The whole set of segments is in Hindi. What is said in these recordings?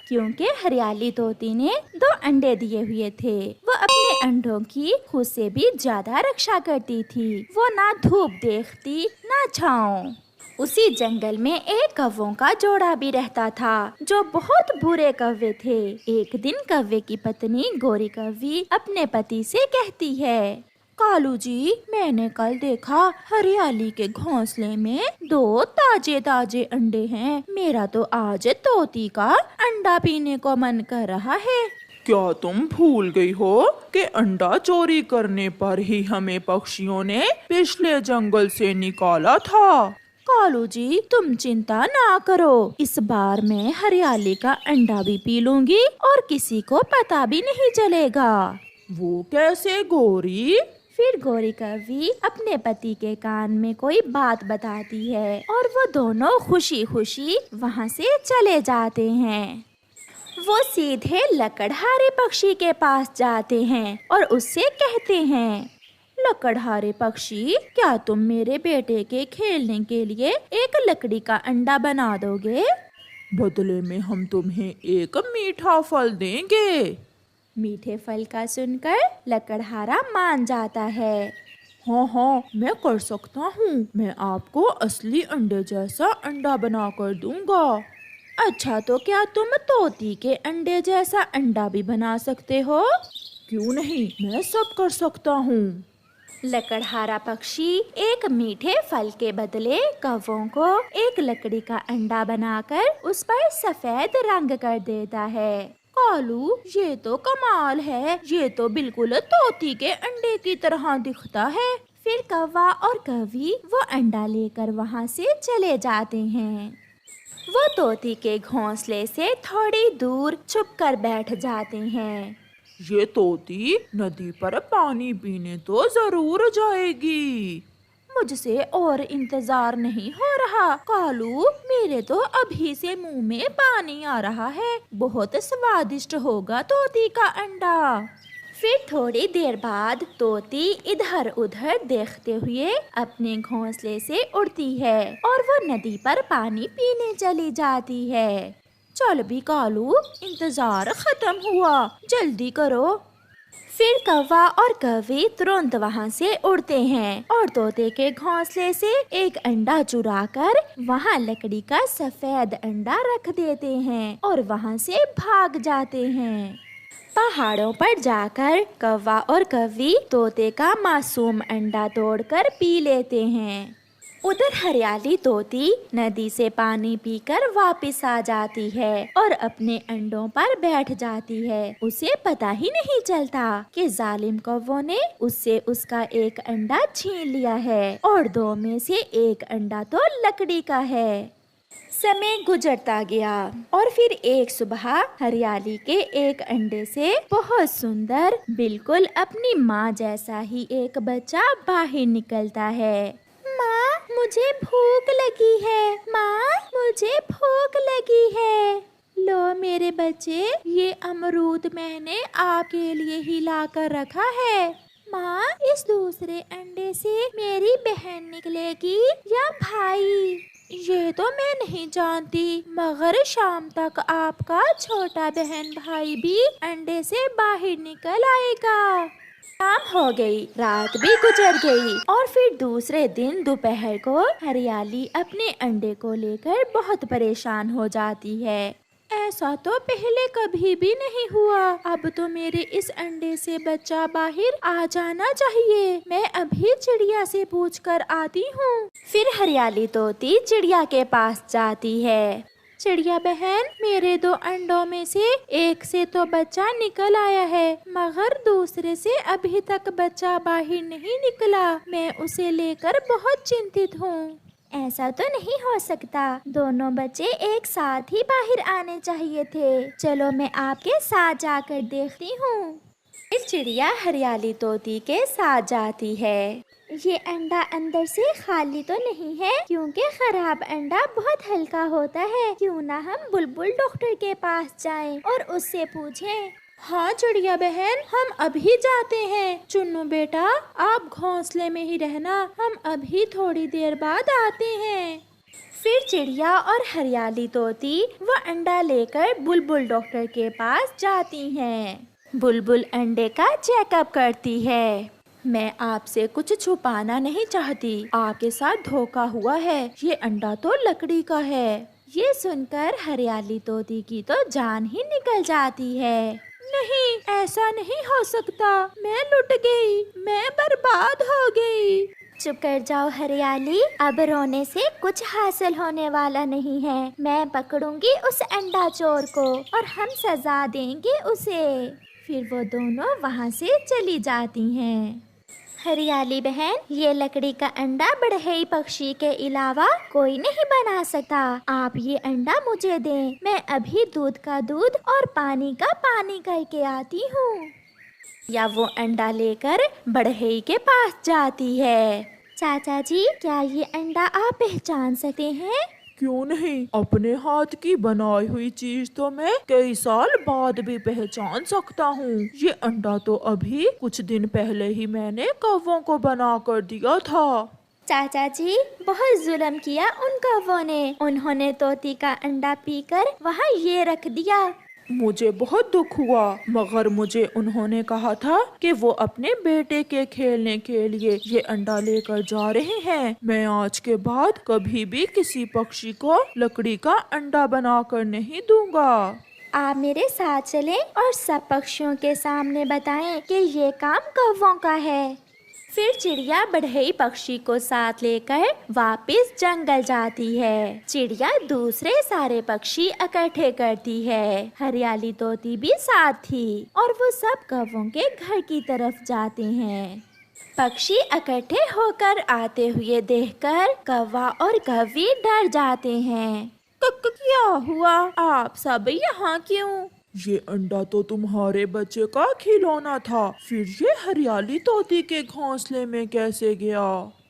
क्योंकि हरियाली तोती ने 2 अंडे दिए हुए थे। वो अपने अंडों की खुद से भी ज्यादा रक्षा करती थी। वो ना धूप देखती ना छाँव। उसी जंगल में एक कौवों का जोड़ा भी रहता था जो बहुत बुरे कौवे थे। एक दिन कौवे की पत्नी गोरी कौवी अपने पति से कहती है, कालू जी, मैंने कल देखा हरियाली के घोंसले में 2 ताजे ताजे अंडे हैं। मेरा तो आज तोती का अंडा पीने को मन कर रहा है। क्या तुम भूल गई हो कि अंडा चोरी करने पर ही हमें पक्षियों ने पिछले जंगल से निकाला था? कालू जी, तुम चिंता ना करो। इस बार मैं हरियाली का अंडा भी पी लूंगी और किसी को पता भी नहीं चलेगा। वो कैसे गोरी? फिर गोरी कौवी अपने पति के कान में कोई बात बताती है और वो दोनों खुशी खुशी वहाँ से चले जाते हैं। वो सीधे लकड़हारे पक्षी के पास जाते हैं और उससे कहते हैं, लकड़हारे पक्षी, क्या तुम मेरे बेटे के खेलने के लिए एक लकड़ी का अंडा बना दोगे? बदले में हम तुम्हें एक मीठा फल देंगे। मीठे फल का सुनकर लकड़हारा मान जाता है। हाँ हाँ, मैं कर सकता हूँ। मैं आपको असली अंडे जैसा अंडा बना कर दूंगा। अच्छा, तो क्या तुम तोती के अंडे जैसा अंडा भी बना सकते हो? क्यों नहीं, मैं सब कर सकता हूँ। लकड़हारा पक्षी एक मीठे फल के बदले कौवों को एक लकड़ी का अंडा बनाकर उस पर सफेद रंग कर देता है। कालू, ये तो कमाल है। ये तो बिल्कुल तोती के अंडे की तरह दिखता है। फिर कौवा और कौवी वो अंडा लेकर वहाँ से चले जाते हैं। वो तोती के घोंसले से थोड़ी दूर छुपकर बैठ जाते हैं। ये तोती नदी पर पानी पीने तो जरूर जाएगी। मुझसे और इंतजार नहीं हो रहा कालू, मेरे तो अभी से मुंह में पानी आ रहा है। बहुत स्वादिष्ट होगा तोती का अंडा। फिर थोड़ी देर बाद तोती इधर उधर देखते हुए अपने घोंसले से उड़ती है और वो नदी पर पानी पीने चली जाती है। चल भी कालू, इंतजार खत्म हुआ, जल्दी करो। फिर कौवा और कौवी तुरंत वहाँ से उड़ते हैं और तोते के घोंसले से एक अंडा चुराकर वहाँ लकड़ी का सफेद अंडा रख देते हैं और वहाँ से भाग जाते हैं। पहाड़ों पर जाकर कौवा और कौवी तोते का मासूम अंडा तोड़कर पी लेते हैं। उधर हरियाली तोती नदी से पानी पीकर वापस आ जाती है और अपने अंडों पर बैठ जाती है। उसे पता ही नहीं चलता कि जालिम कौवों ने उससे उसका एक अंडा छीन लिया है और 2 में से एक अंडा तो लकड़ी का है। समय गुजरता गया और फिर एक सुबह हरियाली के एक अंडे से बहुत सुंदर, बिल्कुल अपनी माँ जैसा ही एक बच्चा बाहर निकलता है। माँ, मुझे भूख लगी है। माँ, मुझे भूख लगी है। लो मेरे बच्चे, ये अमरूद मैंने आपके लिए ही ला कर रखा है। माँ, इस दूसरे अंडे से मेरी बहन निकलेगी या भाई? ये तो मैं नहीं जानती, मगर शाम तक आपका छोटा बहन भाई भी अंडे से बाहर निकल आएगा। शाम हो गई, रात भी गुजर गई और फिर दूसरे दिन दोपहर को हरियाली अपने अंडे को लेकर बहुत परेशान हो जाती है। ऐसा तो पहले कभी भी नहीं हुआ। अब तो मेरे इस अंडे से बच्चा बाहर आ जाना चाहिए। मैं अभी चिड़िया से पूछकर आती हूँ। फिर हरियाली तोती चिड़िया के पास जाती है। चिड़िया बहन, मेरे 2 अंडों में से एक से तो बच्चा निकल आया है, मगर दूसरे से अभी तक बच्चा बाहर नहीं निकला। मैं उसे लेकर बहुत चिंतित हूँ। ऐसा तो नहीं हो सकता, दोनों बच्चे एक साथ ही बाहर आने चाहिए थे। चलो मैं आपके साथ जाकर देखती हूँ। इस चिड़िया हरियाली तोती के साथ जाती है। ये अंडा अंदर से खाली तो नहीं है, क्योंकि खराब अंडा बहुत हल्का होता है। क्यों ना हम बुलबुल डॉक्टर के पास जाएं और उससे पूछें। हाँ चिड़िया बहन, हम अभी जाते हैं। चुन्नू बेटा, आप घोंसले में ही रहना, हम अभी थोड़ी देर बाद आते हैं। फिर चिड़िया और हरियाली तोती वो अंडा लेकर बुलबुल डॉक्टर के पास जाती हैं। बुलबुल अंडे का चेकअप करती है। मैं आपसे कुछ छुपाना नहीं चाहती, आपके साथ धोखा हुआ है, ये अंडा तो लकड़ी का है। ये सुनकर हरियाली तोती की तो जान ही निकल जाती है। नहीं, ऐसा नहीं हो सकता, मैं लुट गई, मैं बर्बाद हो गई। चुप कर जाओ हरियाली, अब रोने से कुछ हासिल होने वाला नहीं है। मैं पकड़ूंगी उस अंडा चोर को और हम सजा देंगे उसे। फिर वो दोनों वहाँ से चली जाती हैं। हरियाली बहन, ये लकड़ी का अंडा बड़हई पक्षी के अलावा कोई नहीं बना सकता। आप ये अंडा मुझे दें, मैं अभी दूध का दूध और पानी का पानी करके आती हूँ। या वो अंडा लेकर बढ़ई के पास जाती है। चाचा जी, क्या ये अंडा आप पहचान सकते हैं? क्यों नहीं, अपने हाथ की बनाई हुई चीज तो मैं कई साल बाद भी पहचान सकता हूँ। ये अंडा तो अभी कुछ दिन पहले ही मैंने कौवों को बना कर दिया था। चाचा जी, बहुत जुल्म किया उन कौवों ने। उन्होंने तोती का अंडा पीकर वहाँ ये रख दिया। मुझे बहुत दुख हुआ, मगर मुझे उन्होंने कहा था कि वो अपने बेटे के खेलने के लिए ये अंडा लेकर जा रहे हैं। मैं आज के बाद कभी भी किसी पक्षी को लकड़ी का अंडा बनाकर नहीं दूंगा। आप मेरे साथ चलें और सब पक्षियों के सामने बताएं कि ये काम कौवों का है। फिर चिड़िया बढ़ई पक्षी को साथ लेकर वापस जंगल जाती है। चिड़िया दूसरे सारे पक्षी इकट्ठे करती है। हरियाली तोती भी साथ थी और वो सब कौवों के घर की तरफ जाते हैं। पक्षी इकट्ठे होकर आते हुए देखकर कौवा और कौवी डर जाते हैं। क्या हुआ? आप सब यहाँ क्यों? ये अंडा तो तुम्हारे बच्चे का खिलौना था, फिर ये हरियाली तोती के घोंसले में कैसे गया?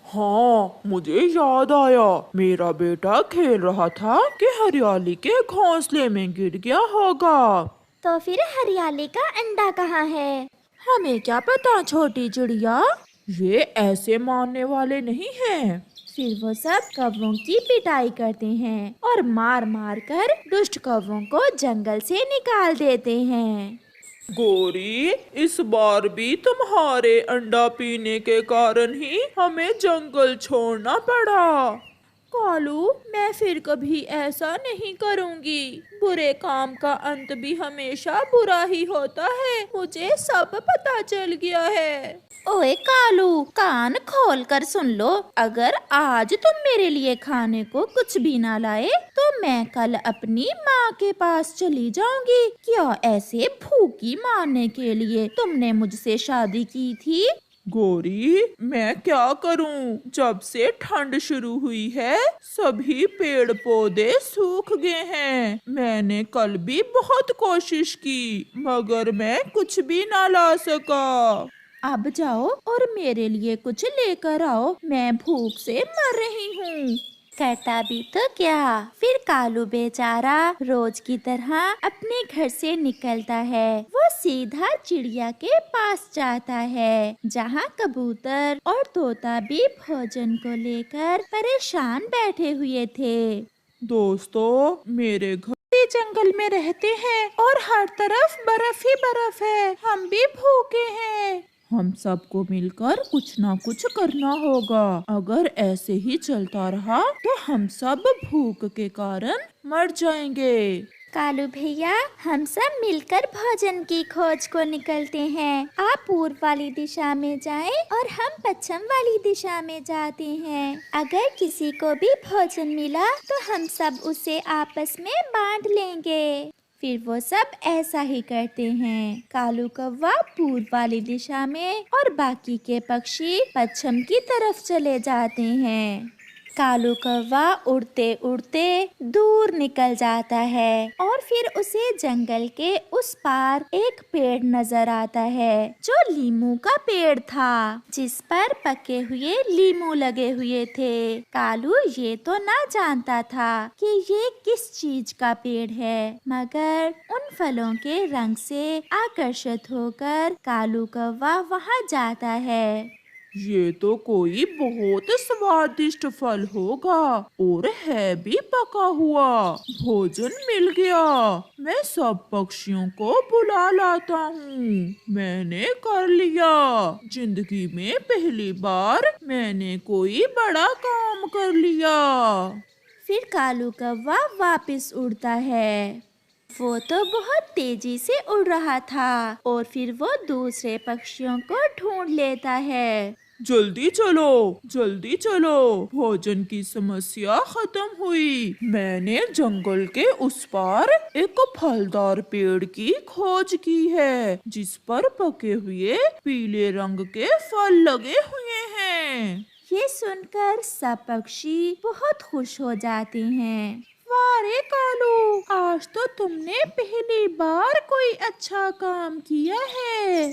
हाँ, मुझे याद आया, मेरा बेटा खेल रहा था कि हरियाली के घोंसले में गिर गया होगा। तो फिर हरियाली का अंडा कहाँ है? हमें क्या पता छोटी चिड़िया, ये ऐसे मानने वाले नहीं हैं। फिर वो सब कौवों की पिटाई करते हैं और मार मार कर दुष्ट कौवों को जंगल से निकाल देते हैं। गोरी, इस बार भी तुम्हारे अंडा पीने के कारण ही हमें जंगल छोड़ना पड़ा। कालू, मैं फिर कभी ऐसा नहीं करूँगी। बुरे काम का अंत भी हमेशा बुरा ही होता है, मुझे सब पता चल गया है। ओए कालू, कान खोल कर सुन लो, अगर आज तुम मेरे लिए खाने को कुछ भी ना लाए तो मैं कल अपनी माँ के पास चली जाऊंगी। क्या ऐसे भूखी मारने के लिए तुमने मुझसे शादी की थी? गोरी, मैं क्या करूं? जब से ठंड शुरू हुई है सभी पेड़ पौधे सूख गए हैं। मैंने कल भी बहुत कोशिश की मगर मैं कुछ भी ना ला सका। अब जाओ और मेरे लिए कुछ लेकर आओ, मैं भूख से मर रही हूँ। करता भी तो क्या। फिर कालू बेचारा रोज की तरह अपने घर से निकलता है। वो सीधा चिड़िया के पास जाता है, जहाँ कबूतर और तोता भी भोजन को लेकर परेशान बैठे हुए थे। दोस्तों, मेरे घर जंगल में रहते हैं और हर तरफ बर्फ ही बर्फ है। हम भी भूखे हैं। हम सबको मिलकर कुछ ना कुछ करना होगा। अगर ऐसे ही चलता रहा तो हम सब भूख के कारण मर जाएंगे। कालू भैया, हम सब मिलकर भोजन की खोज को निकलते हैं। आप पूर्व वाली दिशा में जाएं और हम पश्चिम वाली दिशा में जाते हैं। अगर किसी को भी भोजन मिला तो हम सब उसे आपस में बांट लेंगे। फिर वो सब ऐसा ही करते हैं। कालू कौवा पूर्व वाली दिशा में और बाकी के पक्षी पश्चिम की तरफ चले जाते हैं। कालू कौवा उड़ते उड़ते दूर निकल जाता है और फिर उसे जंगल के उस पार एक पेड़ नजर आता है, जो लीमू का पेड़ था, जिस पर पके हुए लीमू लगे हुए थे। कालू ये तो ना जानता था कि ये किस चीज का पेड़ है, मगर उन फलों के रंग से आकर्षित होकर कालू कौवा वहाँ जाता है। ये तो कोई बहुत स्वादिष्ट फल होगा और है भी पका हुआ। भोजन मिल गया। मैं सब पक्षियों को बुला लाता हूँ। मैंने कर लिया। जिंदगी में पहली बार मैंने कोई बड़ा काम कर लिया। फिर कालू कौवा वापस उड़ता है। वो तो बहुत तेजी से उड़ रहा था और फिर वो दूसरे पक्षियों को ढूंढ लेता है। जल्दी चलो, जल्दी चलो, भोजन की समस्या खत्म हुई। मैंने जंगल के उस पार एक फलदार पेड़ की खोज की है जिस पर पके हुए पीले रंग के फल लगे हुए हैं। ये सुनकर सब पक्षी बहुत खुश हो जाते हैं। वाह रे कालू, आज तो तुमने पहली बार कोई अच्छा काम किया है।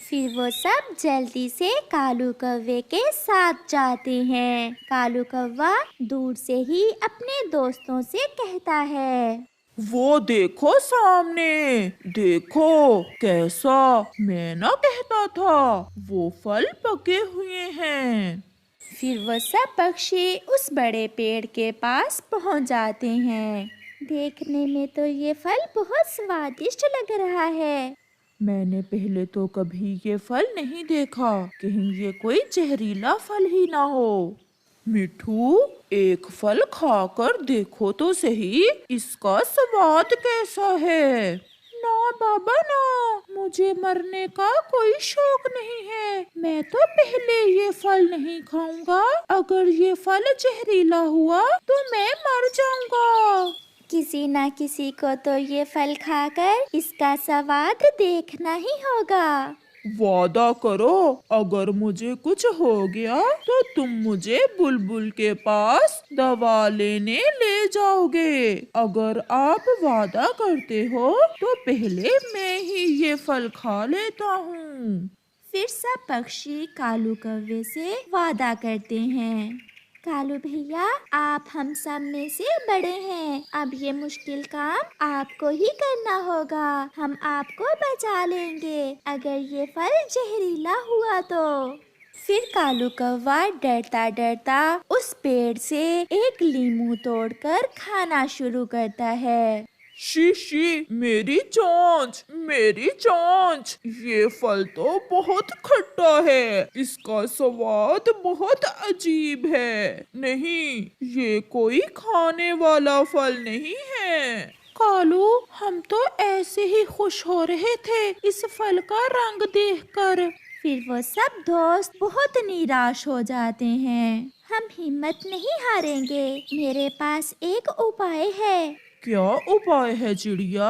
फिर वो सब जल्दी से कालू कौवे के साथ जाते हैं। कालू कौवा दूर से ही अपने दोस्तों से कहता है, वो देखो सामने, देखो कैसा मैं ना कहता था, वो फल पके हुए हैं। फिर वो सब पक्षी उस बड़े पेड़ के पास पहुंच जाते हैं। देखने में तो ये फल बहुत स्वादिष्ट लग रहा है। मैंने पहले तो कभी ये फल नहीं देखा, कहीं ये कोई जहरीला फल ही ना हो। मिठू, एक फल खाकर देखो तो सही, इसका स्वाद कैसा है। ना बाबा ना, मुझे मरने का कोई शौक नहीं है। मैं तो पहले ये फल नहीं खाऊंगा। अगर ये फल जहरीला हुआ तो मैं मर जाऊंगा। किसी ना किसी को तो ये फल खाकर इसका स्वाद देखना ही होगा। वादा करो, अगर मुझे कुछ हो गया तो तुम मुझे बुलबुल के पास दवा लेने ले जाओगे। अगर आप वादा करते हो तो पहले मैं ही ये फल खा लेता हूँ। फिर सब पक्षी कालू कौवे से वादा करते हैं। कालू भैया, आप हम सब में से बड़े हैं। अब ये मुश्किल काम आपको ही करना होगा। हम आपको बचा लेंगे अगर ये फल जहरीला हुआ तो। फिर कालू कौवा डरता डरता उस पेड़ से एक लीमू तोड़कर खाना शुरू करता है। शी शी, मेरी चोंच, मेरी चोंच, ये फल तो बहुत खट्टा है। इसका स्वाद बहुत अजीब है। नहीं, ये कोई खाने वाला फल नहीं है। कालू, हम तो ऐसे ही खुश हो रहे थे इस फल का रंग देखकर। फिर वो सब दोस्त बहुत निराश हो जाते हैं। हम हिम्मत नहीं हारेंगे। मेरे पास एक उपाय है। क्या उपाय है चिड़िया?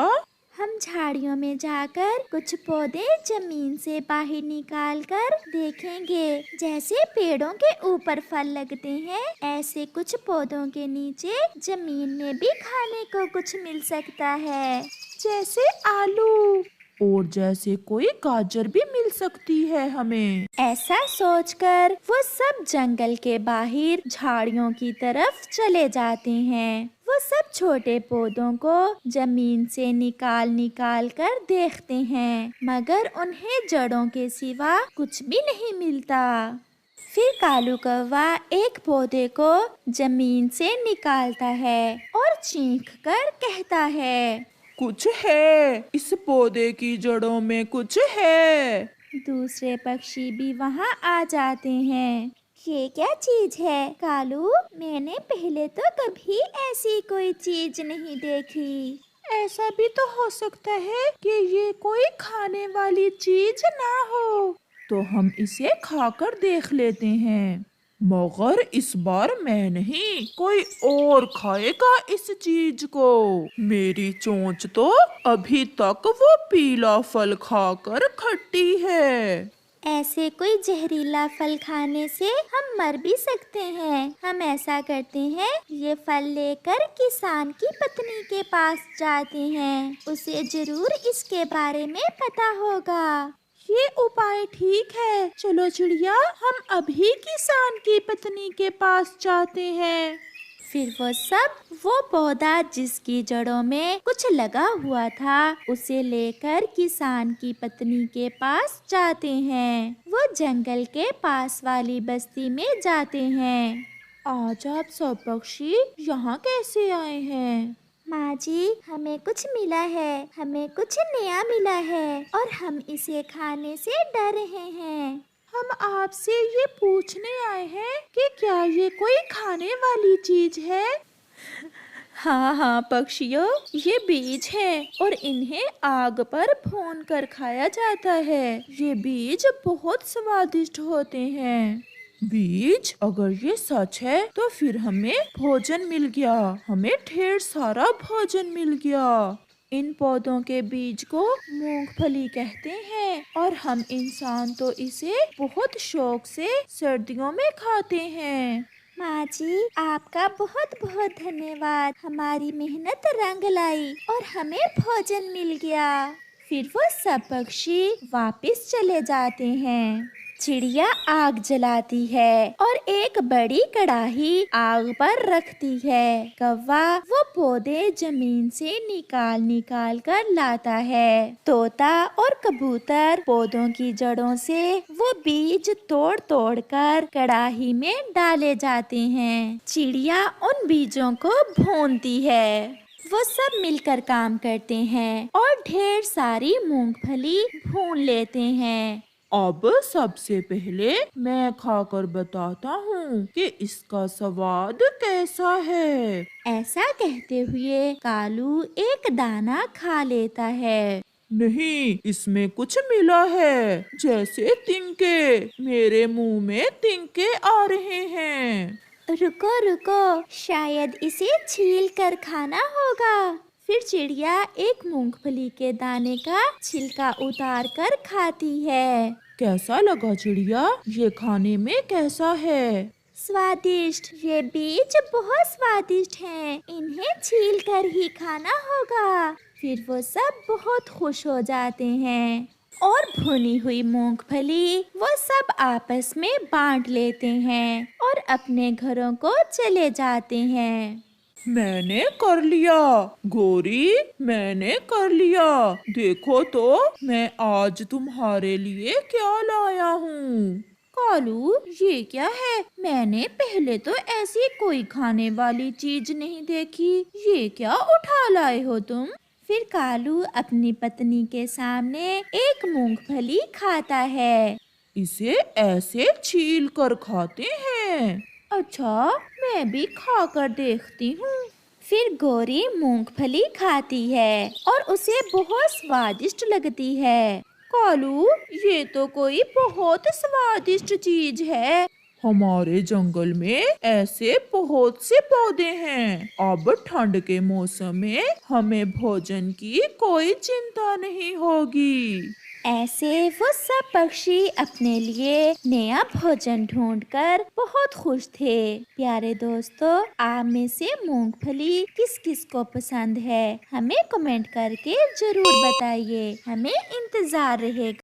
हम झाड़ियों में जाकर कुछ पौधे जमीन से बाहर निकाल कर देखेंगे। जैसे पेड़ों के ऊपर फल लगते हैं, ऐसे कुछ पौधों के नीचे जमीन में भी खाने को कुछ मिल सकता है। जैसे आलू और जैसे कोई गाजर भी मिल सकती है हमें। ऐसा सोचकर वो सब जंगल के बाहर झाड़ियों की तरफ चले जाते हैं। वो सब छोटे पौधों को जमीन से निकाल निकाल कर देखते हैं, मगर उन्हें जड़ों के सिवा कुछ भी नहीं मिलता। फिर कालू कौवा एक पौधे को जमीन से निकालता है और चीख कर कहता है, कुछ है, इस पौधे की जड़ों में कुछ है। दूसरे पक्षी भी वहाँ आ जाते हैं। ये क्या चीज है कालू? मैंने पहले तो कभी ऐसी कोई चीज नहीं देखी। ऐसा भी तो हो सकता है कि ये कोई खाने वाली चीज ना हो, तो हम इसे खाकर देख लेते हैं। मगर इस बार मैं नहीं, कोई और खाएगा इस चीज को। मेरी चोंच तो अभी तक वो पीला फल खाकर खट्टी है। ऐसे कोई जहरीला फल खाने से हम मर भी सकते हैं। हम ऐसा करते हैं, ये फल लेकर किसान की पत्नी के पास जाते हैं। उसे जरूर इसके बारे में पता होगा। ये उपाय ठीक है। चलो चिड़िया, हम अभी किसान की पत्नी के पास जाते हैं। फिर वो पौधा जिसकी जड़ों में कुछ लगा हुआ था उसे लेकर किसान की पत्नी के पास जाते हैं। वो जंगल के पास वाली बस्ती में जाते हैं। आज आप सब पक्षी यहाँ कैसे आए हैं? माँ जी, हमें कुछ मिला है, हमें कुछ नया मिला है और हम इसे खाने से डर रहे हैं। हम आपसे ये पूछने आए हैं कि क्या ये कोई खाने वाली चीज है? हाँ हाँ पक्षियों, ये बीज हैं और इन्हें आग पर भून कर खाया जाता है। ये बीज बहुत स्वादिष्ट होते हैं। बीज? अगर ये सच है तो फिर हमें भोजन मिल गया, हमें ढेर सारा भोजन मिल गया। इन पौधों के बीज को मूंगफली कहते हैं और हम इंसान तो इसे बहुत शौक से सर्दियों में खाते हैं। माँ जी, आपका बहुत बहुत धन्यवाद। हमारी मेहनत रंग लाई और हमें भोजन मिल गया। फिर वो सब पक्षी वापस चले जाते हैं। चिड़िया आग जलाती है और एक बड़ी कढ़ाई आग पर रखती है। कौवा वो पौधे जमीन से निकाल निकाल कर लाता है। तोता और कबूतर पौधों की जड़ों से वो बीज तोड़ तोड़ कर कढ़ाई में डाले जाते हैं। चिड़िया उन बीजों को भूनती है। वो सब मिलकर काम करते हैं और ढेर सारी मूंगफली भून लेते हैं। अब सबसे पहले मैं खाकर बताता हूँ कि इसका स्वाद कैसा है। ऐसा कहते हुए कालू एक दाना खा लेता है। नहीं, इसमें कुछ मिला है, जैसे तिनके। मेरे मुंह में तिनके आ रहे हैं। रुको रुको, शायद इसे छील कर खाना होगा। फिर चिड़िया एक मूंगफली के दाने का छिलका उतार कर खाती है। कैसा लगा चिड़िया? ये खाने में कैसा है? स्वादिष्ट। ये बीज बहुत स्वादिष्ट हैं। इन्हें छील कर ही खाना होगा। फिर वो सब बहुत खुश हो जाते हैं और भुनी हुई मूंगफली वो सब आपस में बांट लेते हैं और अपने घरों को चले जाते हैं। मैंने कर लिया गोरी, मैंने कर लिया। देखो तो मैं आज तुम्हारे लिए क्या लाया हूँ। कालू, ये क्या है? मैंने पहले तो ऐसी कोई खाने वाली चीज नहीं देखी। ये क्या उठा लाए हो तुम? फिर कालू अपनी पत्नी के सामने एक मूंगफली खाता है। इसे ऐसे छील कर खाते हैं? अच्छा, मैं भी खाकर देखती हूँ। फिर गोरी मूंगफली खाती है और उसे बहुत स्वादिष्ट लगती है। कालू, ये तो कोई बहुत स्वादिष्ट चीज है। हमारे जंगल में ऐसे बहुत से पौधे हैं। अब ठंड के मौसम में हमें भोजन की कोई चिंता नहीं होगी। ऐसे वो सब पक्षी अपने लिए नया भोजन ढूंढकर बहुत खुश थे। प्यारे दोस्तों, आप में से मूंगफली किस किस को पसंद है? हमें कमेंट करके जरूर बताइए। हमें इंतजार रहेगा।